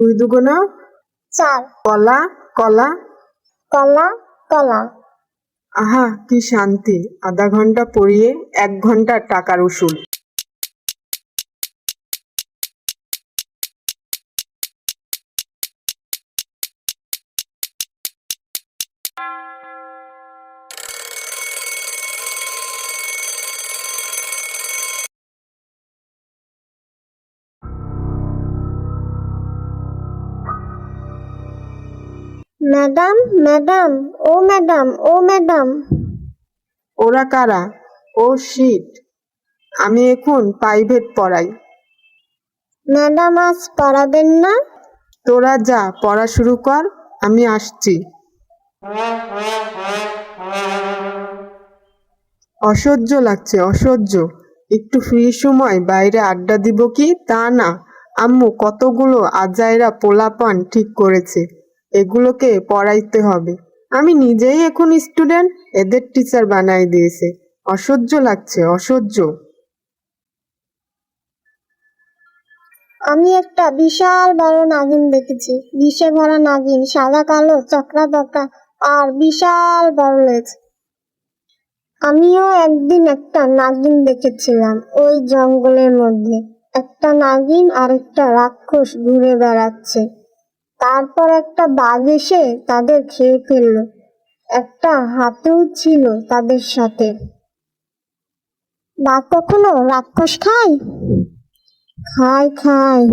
2 দুগুণ 4, কলা কলা। কলা কলা। আহা কি শান্তি, আধা ঘন্টা পড়িয়ে 1 ঘন্টার টাকার উসুল। ম্যাডাম ম্যাডাম, ও ম্যাডাম, ও ম্যাডাম। ওরা কারা? ও শিট, আমি এখন প্রাইভেট পড়াই। ম্যাডাম আজ পড়াবেন না? তোরা যা, পড়া শুরু কর, আমি আসছি। অসহ্য লাগছে, অসহ্য। একটু ফ্রি সময় বাইরে আড্ডা দিব কি তা না, আম্মু কতগুলো আজাইরা পোলাপান ঠিক করেছে, এগুলোকে পড়াইতে হবে। আমি নিজেই এখন স্টুডেন্ট, এদের টিচার বানাই দিয়েছে। অসহ্য লাগছে, অসহ্য। আমি একটা বিশাল বড় নাগিন দেখেছি, বিষে ভরা নাগিন, সাদা কালো চকরা চকরা আর বিশাল বড় লেজ। আমিও একদিন একটা নাগিন দেখেছিলাম ওই জঙ্গলের মধ্যে। একটা নাগিন আর একটা রাক্ষস ঘুরে বেড়াচ্ছে। তারপর একটা বাঘ এসে তাদের খেয়ে ফেললো। একটা হাতিও ছিল তাদের সাথে। বাঘ কখনো রাক্ষস খায়? খায় খায়।